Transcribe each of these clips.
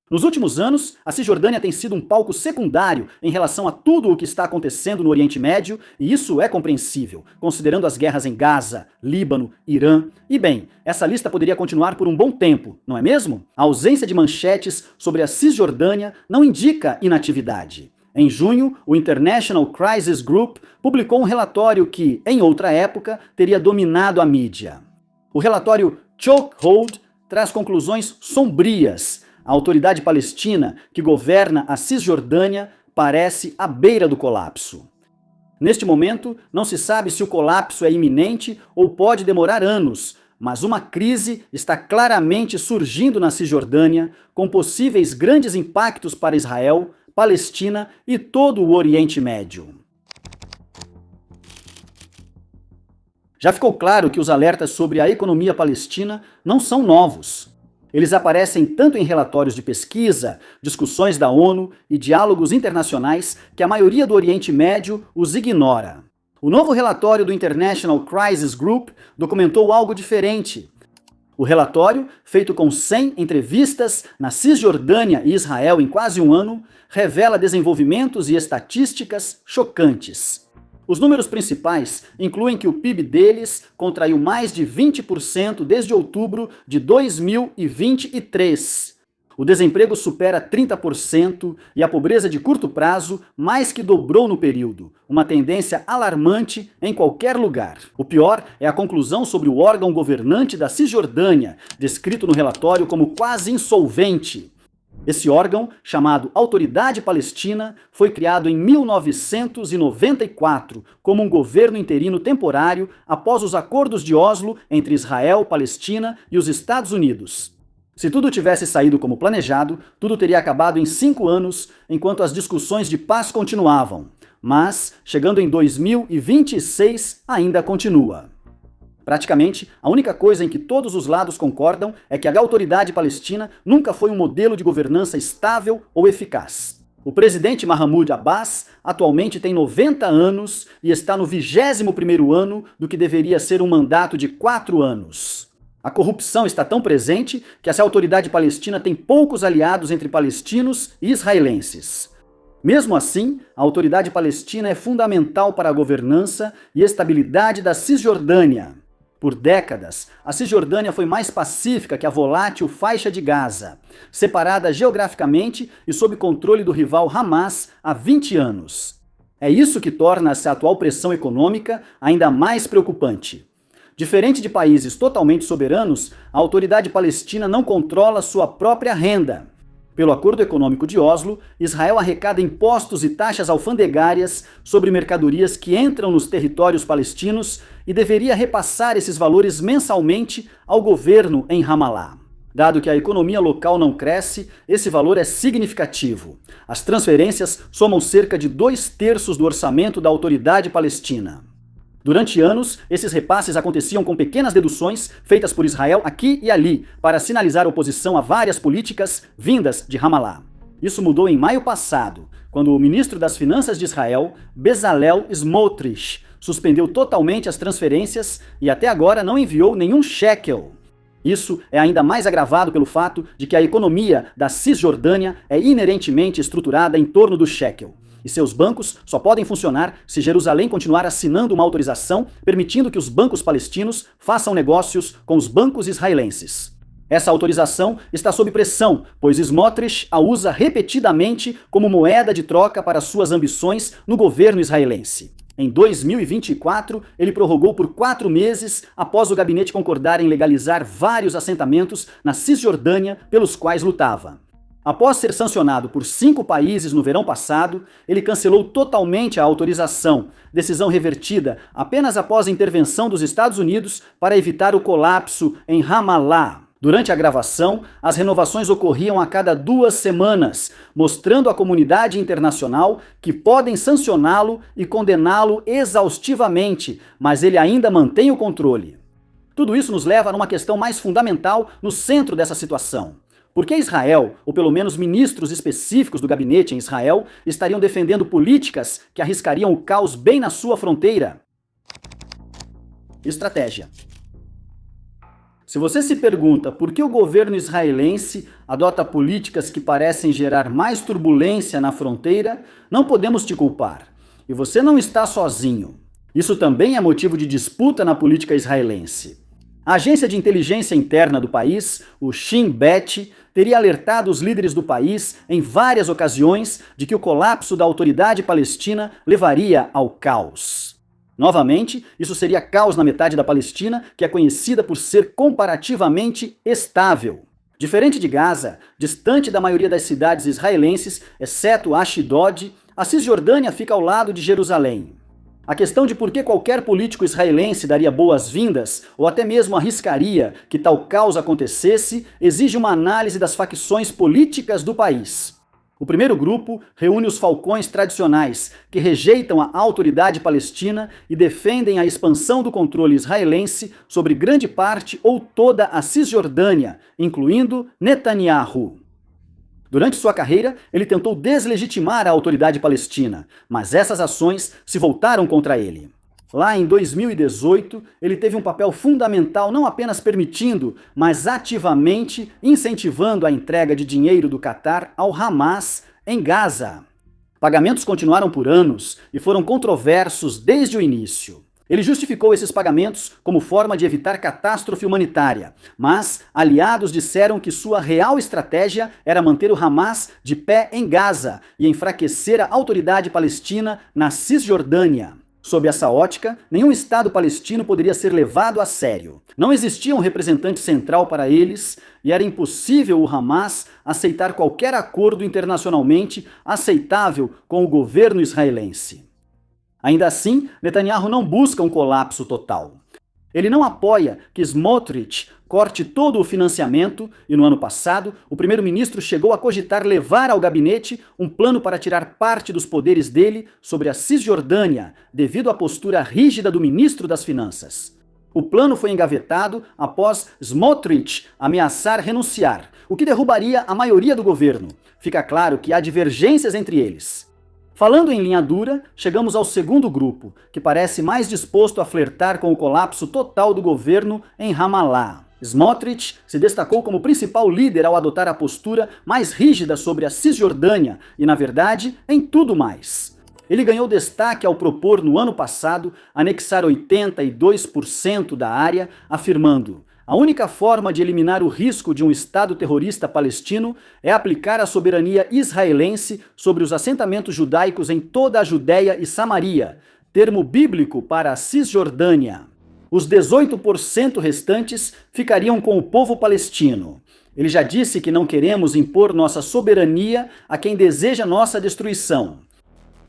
Nos últimos anos, a Cisjordânia tem sido um palco secundário em relação a tudo o que está acontecendo no Oriente Médio, e isso é compreensível, considerando as guerras em Gaza, Líbano, Irã. E bem, essa lista poderia continuar por um bom tempo, não é mesmo? A ausência de manchetes sobre a Cisjordânia não indica inatividade. Em junho, o International Crisis Group publicou um relatório que, em outra época, teria dominado a mídia. O relatório Chokehold traz conclusões sombrias. A autoridade palestina, que governa a Cisjordânia, parece à beira do colapso. Neste momento, não se sabe se o colapso é iminente ou pode demorar anos, mas uma crise está claramente surgindo na Cisjordânia, com possíveis grandes impactos para Israel, Palestina e todo o Oriente Médio. Já ficou claro que os alertas sobre a economia palestina não são novos. Eles aparecem tanto em relatórios de pesquisa, discussões da ONU e diálogos internacionais que a maioria do Oriente Médio os ignora. O novo relatório do International Crisis Group documentou algo diferente. O relatório, feito com 100 entrevistas na Cisjordânia e Israel em quase um ano, revela desenvolvimentos e estatísticas chocantes. Os números principais incluem que o PIB deles contraiu mais de 20% desde outubro de 2023. O desemprego supera 30% e a pobreza de curto prazo mais que dobrou no período, uma tendência alarmante em qualquer lugar. O pior é a conclusão sobre o órgão governante da Cisjordânia, descrito no relatório como quase insolvente. Esse órgão, chamado Autoridade Palestina, foi criado em 1994 como um governo interino temporário após os acordos de Oslo entre Israel, Palestina e os Estados Unidos. Se tudo tivesse saído como planejado, tudo teria acabado em 5 anos, enquanto as discussões de paz continuavam. Mas, chegando em 2026, ainda continua. Praticamente, a única coisa em que todos os lados concordam é que a Autoridade Palestina nunca foi um modelo de governança estável ou eficaz. O presidente Mahmoud Abbas atualmente tem 90 anos e está no 21º ano do que deveria ser um mandato de 4 anos. A corrupção está tão presente que essa Autoridade Palestina tem poucos aliados entre palestinos e israelenses. Mesmo assim, a Autoridade Palestina é fundamental para a governança e estabilidade da Cisjordânia. Por décadas, a Cisjordânia foi mais pacífica que a volátil faixa de Gaza, separada geograficamente e sob controle do rival Hamas há 20 anos. É isso que torna essa atual pressão econômica ainda mais preocupante. Diferente de países totalmente soberanos, a Autoridade Palestina não controla sua própria renda. Pelo Acordo Econômico de Oslo, Israel arrecada impostos e taxas alfandegárias sobre mercadorias que entram nos territórios palestinos e deveria repassar esses valores mensalmente ao governo em Ramallah. Dado que a economia local não cresce, esse valor é significativo. As transferências somam cerca de 2/3 do orçamento da Autoridade Palestina. Durante anos, esses repasses aconteciam com pequenas deduções feitas por Israel aqui e ali, para sinalizar oposição a várias políticas vindas de Ramallah. Isso mudou em maio passado, quando o ministro das Finanças de Israel, Bezalel Smotrich, suspendeu totalmente as transferências e até agora não enviou nenhum shekel. Isso é ainda mais agravado pelo fato de que a economia da Cisjordânia é inerentemente estruturada em torno do shekel. E seus bancos só podem funcionar se Jerusalém continuar assinando uma autorização permitindo que os bancos palestinos façam negócios com os bancos israelenses. Essa autorização está sob pressão, pois Smotrich a usa repetidamente como moeda de troca para suas ambições no governo israelense. Em 2024, ele prorrogou por 4 meses após o gabinete concordar em legalizar vários assentamentos na Cisjordânia pelos quais lutava. Após ser sancionado por 5 países no verão passado, ele cancelou totalmente a autorização, decisão revertida apenas após a intervenção dos Estados Unidos para evitar o colapso em Ramallah. Durante a gravação, as renovações ocorriam a cada 2 semanas, mostrando à comunidade internacional que podem sancioná-lo e condená-lo exaustivamente, mas ele ainda mantém o controle. Tudo isso nos leva a uma questão mais fundamental no centro dessa situação. Por que Israel, ou pelo menos ministros específicos do gabinete em Israel, estariam defendendo políticas que arriscariam o caos bem na sua fronteira? Estratégia. Se você se pergunta por que o governo israelense adota políticas que parecem gerar mais turbulência na fronteira, não podemos te culpar. E você não está sozinho. Isso também é motivo de disputa na política israelense. A agência de inteligência interna do país, o Shin Bet, teria alertado os líderes do país em várias ocasiões de que o colapso da autoridade palestina levaria ao caos. Novamente, isso seria caos na metade da Palestina, que é conhecida por ser comparativamente estável. Diferente de Gaza, distante da maioria das cidades israelenses, exceto Ashdod, a Cisjordânia fica ao lado de Jerusalém. A questão de por que qualquer político israelense daria boas-vindas, ou até mesmo arriscaria que tal caos acontecesse, exige uma análise das facções políticas do país. O primeiro grupo reúne os falcões tradicionais, que rejeitam a autoridade palestina e defendem a expansão do controle israelense sobre grande parte ou toda a Cisjordânia, incluindo Netanyahu. Durante sua carreira, ele tentou deslegitimar a autoridade palestina, mas essas ações se voltaram contra ele. Lá em 2018, ele teve um papel fundamental não apenas permitindo, mas ativamente incentivando a entrega de dinheiro do Catar ao Hamas em Gaza. Pagamentos continuaram por anos e foram controversos desde o início. Ele justificou esses pagamentos como forma de evitar catástrofe humanitária, mas aliados disseram que sua real estratégia era manter o Hamas de pé em Gaza e enfraquecer a autoridade palestina na Cisjordânia. Sob essa ótica, nenhum Estado palestino poderia ser levado a sério. Não existia um representante central para eles e era impossível o Hamas aceitar qualquer acordo internacionalmente aceitável com o governo israelense. Ainda assim, Netanyahu não busca um colapso total. Ele não apoia que Smotrich corte todo o financiamento e, no ano passado, o primeiro-ministro chegou a cogitar levar ao gabinete um plano para tirar parte dos poderes dele sobre a Cisjordânia, devido à postura rígida do ministro das Finanças. O plano foi engavetado após Smotrich ameaçar renunciar, o que derrubaria a maioria do governo. Fica claro que há divergências entre eles. Falando em linha dura, chegamos ao segundo grupo, que parece mais disposto a flertar com o colapso total do governo em Ramallah. Smotrich se destacou como principal líder ao adotar a postura mais rígida sobre a Cisjordânia e, na verdade, em tudo mais. Ele ganhou destaque ao propor no ano passado anexar 82% da área, afirmando: a única forma de eliminar o risco de um Estado terrorista palestino é aplicar a soberania israelense sobre os assentamentos judaicos em toda a Judéia e Samaria, termo bíblico para a Cisjordânia. Os 18% restantes ficariam com o povo palestino. Ele já disse que não queremos impor nossa soberania a quem deseja nossa destruição.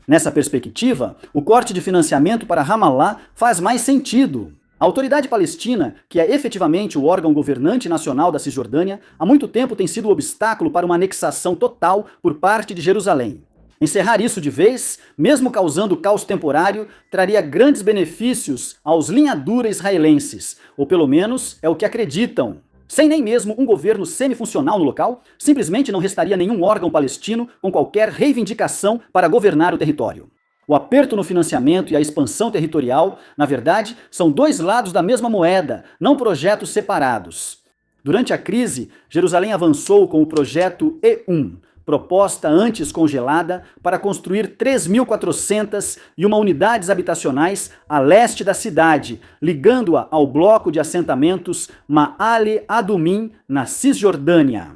Nessa perspectiva, o corte de financiamento para Ramallah faz mais sentido. A autoridade palestina, que é efetivamente o órgão governante nacional da Cisjordânia, há muito tempo tem sido o obstáculo para uma anexação total por parte de Jerusalém. Encerrar isso de vez, mesmo causando caos temporário, traria grandes benefícios aos linha-dura israelenses, ou pelo menos é o que acreditam. Sem nem mesmo um governo semifuncional no local, simplesmente não restaria nenhum órgão palestino com qualquer reivindicação para governar o território. O aperto no financiamento e a expansão territorial, na verdade, são dois lados da mesma moeda, não projetos separados. Durante a crise, Jerusalém avançou com o projeto E1, proposta antes congelada, para construir 3.401 unidades habitacionais a leste da cidade, ligando-a ao bloco de assentamentos Ma'ale Adumim, na Cisjordânia.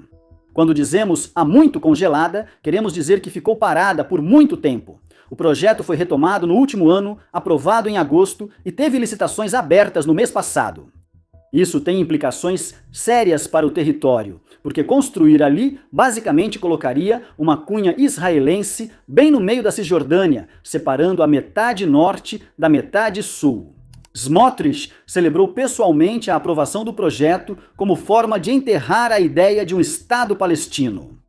Quando dizemos há muito congelada, queremos dizer que ficou parada por muito tempo. O projeto foi retomado no último ano, aprovado em agosto e teve licitações abertas no mês passado. Isso tem implicações sérias para o território, porque construir ali basicamente colocaria uma cunha israelense bem no meio da Cisjordânia, separando a metade norte da metade sul. Smotrich celebrou pessoalmente a aprovação do projeto como forma de enterrar a ideia de um Estado palestino.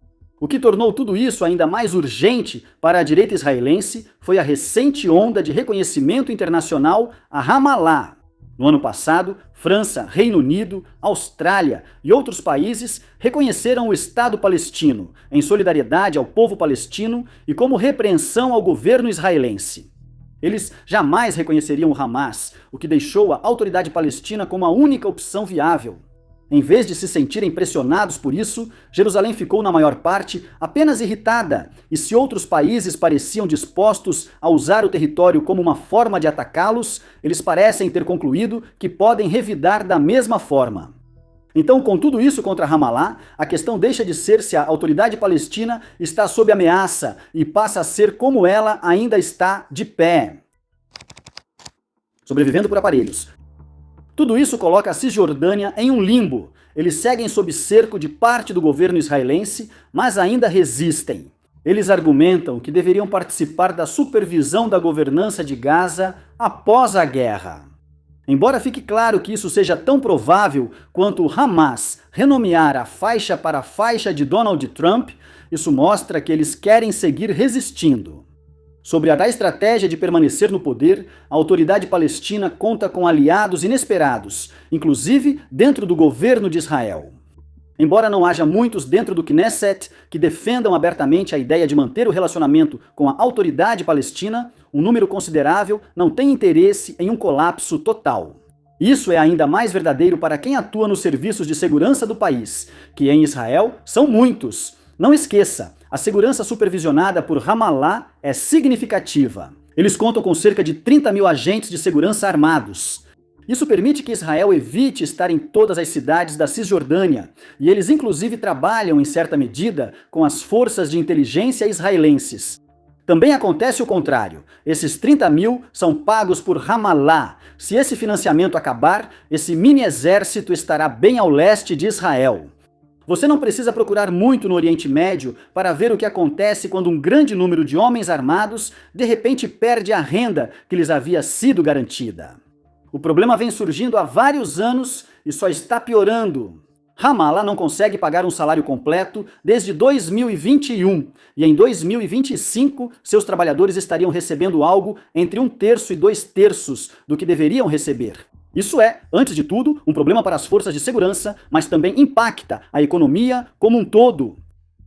O que tornou tudo isso ainda mais urgente para a direita israelense foi a recente onda de reconhecimento internacional a Ramallah. No ano passado, França, Reino Unido, Austrália e outros países reconheceram o Estado palestino, em solidariedade ao povo palestino e como repreensão ao governo israelense. Eles jamais reconheceriam o Hamas, o que deixou a autoridade palestina como a única opção viável. Em vez de se sentirem pressionados por isso, Jerusalém ficou, na maior parte, apenas irritada, e se outros países pareciam dispostos a usar o território como uma forma de atacá-los, eles parecem ter concluído que podem revidar da mesma forma. Então, com tudo isso contra Ramallah, a questão deixa de ser se a autoridade palestina está sob ameaça e passa a ser como ela ainda está de pé. Sobrevivendo por aparelhos. Tudo isso coloca a Cisjordânia em um limbo. Eles seguem sob cerco de parte do governo israelense, mas ainda resistem. Eles argumentam que deveriam participar da supervisão da governança de Gaza após a guerra. Embora fique claro que isso seja tão provável quanto Hamas renomear a faixa para a faixa de Donald Trump, isso mostra que eles querem seguir resistindo. Sobre a estratégia de permanecer no poder, a autoridade palestina conta com aliados inesperados, inclusive dentro do governo de Israel. Embora não haja muitos dentro do Knesset que defendam abertamente a ideia de manter o relacionamento com a autoridade palestina, um número considerável não tem interesse em um colapso total. Isso é ainda mais verdadeiro para quem atua nos serviços de segurança do país, que em Israel são muitos. Não esqueça, a segurança supervisionada por Ramallah é significativa. Eles contam com cerca de 30 mil agentes de segurança armados. Isso permite que Israel evite estar em todas as cidades da Cisjordânia, e eles inclusive trabalham, em certa medida, com as forças de inteligência israelenses. Também acontece o contrário. Esses 30 mil são pagos por Ramallah. Se esse financiamento acabar, esse mini-exército estará bem ao leste de Israel. Você não precisa procurar muito no Oriente Médio para ver o que acontece quando um grande número de homens armados de repente perde a renda que lhes havia sido garantida. O problema vem surgindo há vários anos e só está piorando. Ramallah não consegue pagar um salário completo desde 2021 e em 2025 seus trabalhadores estariam recebendo algo entre 1/3 e 2/3 do que deveriam receber. Isso é, antes de tudo, um problema para as forças de segurança, mas também impacta a economia como um todo.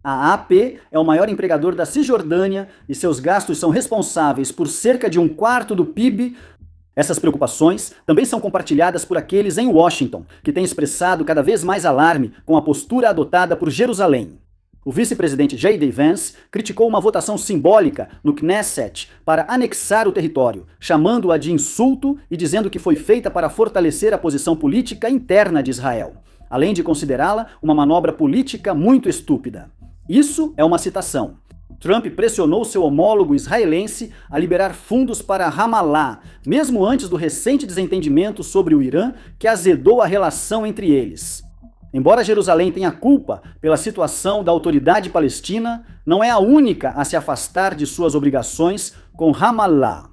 A AP é o maior empregador da Cisjordânia e seus gastos são responsáveis por cerca de 1/4 do PIB. Essas preocupações também são compartilhadas por aqueles em Washington, que têm expressado cada vez mais alarme com a postura adotada por Jerusalém. O vice-presidente J.D. Vance criticou uma votação simbólica no Knesset para anexar o território, chamando-a de insulto e dizendo que foi feita para fortalecer a posição política interna de Israel, além de considerá-la uma manobra política muito estúpida. Isso é uma citação. Trump pressionou seu homólogo israelense a liberar fundos para Ramallah, mesmo antes do recente desentendimento sobre o Irã que azedou a relação entre eles. Embora Jerusalém tenha culpa pela situação da autoridade palestina, não é a única a se afastar de suas obrigações com Ramallah.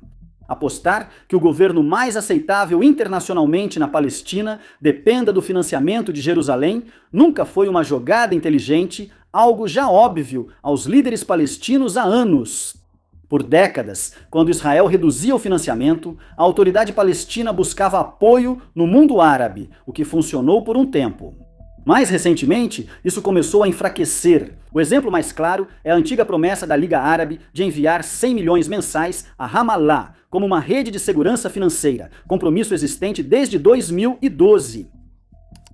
Apostar que o governo mais aceitável internacionalmente na Palestina dependa do financiamento de Jerusalém nunca foi uma jogada inteligente, algo já óbvio aos líderes palestinos há anos. Por décadas, quando Israel reduzia o financiamento, a autoridade palestina buscava apoio no mundo árabe, o que funcionou por um tempo. Mais recentemente, isso começou a enfraquecer. O exemplo mais claro é a antiga promessa da Liga Árabe de enviar 100 milhões mensais a Ramallah como uma rede de segurança financeira, compromisso existente desde 2012.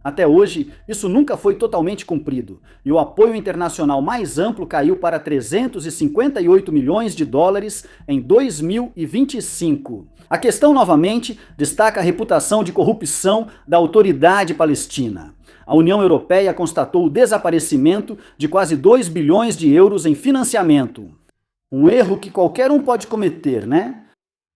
Até hoje, isso nunca foi totalmente cumprido, e o apoio internacional mais amplo caiu para 358 milhões de dólares em 2025. A questão, novamente, destaca a reputação de corrupção da autoridade palestina. A União Europeia constatou o desaparecimento de quase 2 bilhões de euros em financiamento. Um erro que qualquer um pode cometer, né?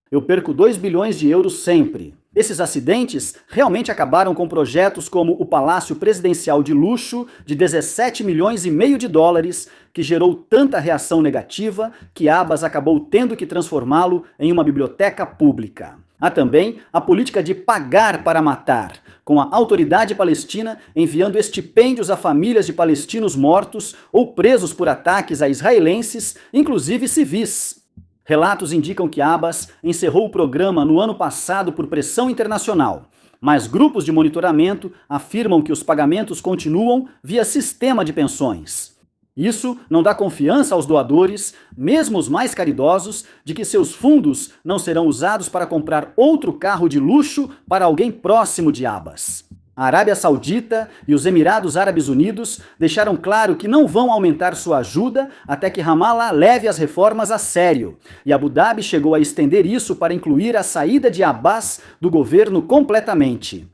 Eu perco 2 bilhões de euros sempre. Esses acidentes realmente acabaram com projetos como o Palácio Presidencial de Luxo, de 17 milhões e meio de dólares, que gerou tanta reação negativa que Abbas acabou tendo que transformá-lo em uma biblioteca pública. Há também a política de pagar para matar, com a autoridade palestina enviando estipêndios a famílias de palestinos mortos ou presos por ataques a israelenses, inclusive civis. Relatos indicam que Abbas encerrou o programa no ano passado por pressão internacional, mas grupos de monitoramento afirmam que os pagamentos continuam via sistema de pensões. Isso não dá confiança aos doadores, mesmo os mais caridosos, de que seus fundos não serão usados para comprar outro carro de luxo para alguém próximo de Abbas. A Arábia Saudita e os Emirados Árabes Unidos deixaram claro que não vão aumentar sua ajuda até que Ramallah leve as reformas a sério, e Abu Dhabi chegou a estender isso para incluir a saída de Abbas do governo completamente.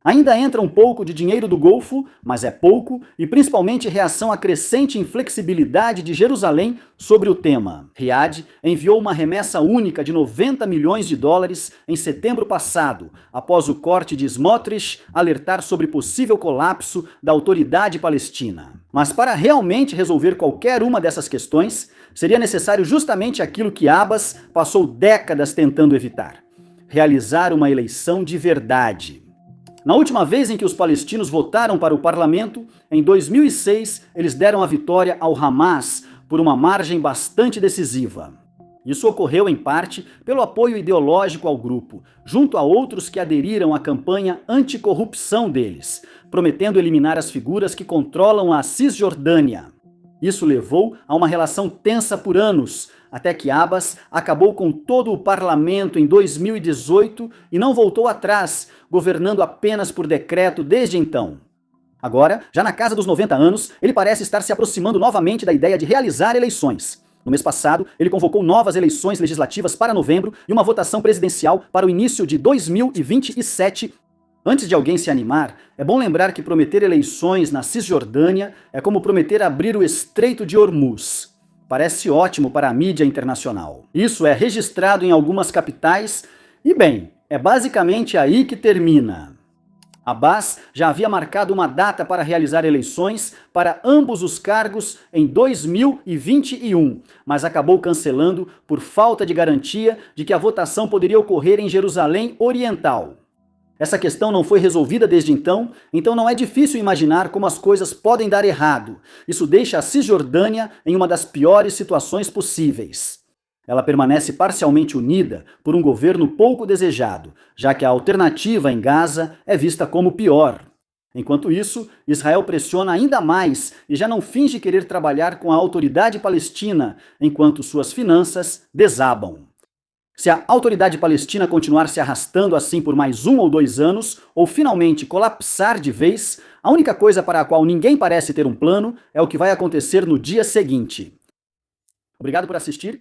Ainda entra um pouco de dinheiro do Golfo, mas é pouco, e principalmente reação à crescente inflexibilidade de Jerusalém sobre o tema. Riad enviou uma remessa única de 90 milhões de dólares em setembro passado, após o corte de Smotrich alertar sobre possível colapso da autoridade palestina. Mas para realmente resolver qualquer uma dessas questões, seria necessário justamente aquilo que Abbas passou décadas tentando evitar: realizar uma eleição de verdade. Na última vez em que os palestinos votaram para o parlamento, em 2006, eles deram a vitória ao Hamas por uma margem bastante decisiva. Isso ocorreu, em parte, pelo apoio ideológico ao grupo, junto a outros que aderiram à campanha anticorrupção deles, prometendo eliminar as figuras que controlam a Cisjordânia. Isso levou a uma relação tensa por anos, até que Abbas acabou com todo o parlamento em 2018 e não voltou atrás, governando apenas por decreto desde então. Agora, já na casa dos 90 anos, ele parece estar se aproximando novamente da ideia de realizar eleições. No mês passado, ele convocou novas eleições legislativas para novembro e uma votação presidencial para o início de 2027. Antes de alguém se animar, é bom lembrar que prometer eleições na Cisjordânia é como prometer abrir o Estreito de Hormuz. Parece ótimo para a mídia internacional. Isso é registrado em algumas capitais e, bem, é basicamente aí que termina. Abbas já havia marcado uma data para realizar eleições para ambos os cargos em 2021, mas acabou cancelando por falta de garantia de que a votação poderia ocorrer em Jerusalém Oriental. Essa questão não foi resolvida desde então não é difícil imaginar como as coisas podem dar errado. Isso deixa a Cisjordânia em uma das piores situações possíveis. Ela permanece parcialmente unida por um governo pouco desejado, já que a alternativa em Gaza é vista como pior. Enquanto isso, Israel pressiona ainda mais e já não finge querer trabalhar com a autoridade palestina, enquanto suas finanças desabam. Se a autoridade palestina continuar se arrastando assim por mais 1 ou 2 anos, ou finalmente colapsar de vez, a única coisa para a qual ninguém parece ter um plano é o que vai acontecer no dia seguinte. Obrigado por assistir.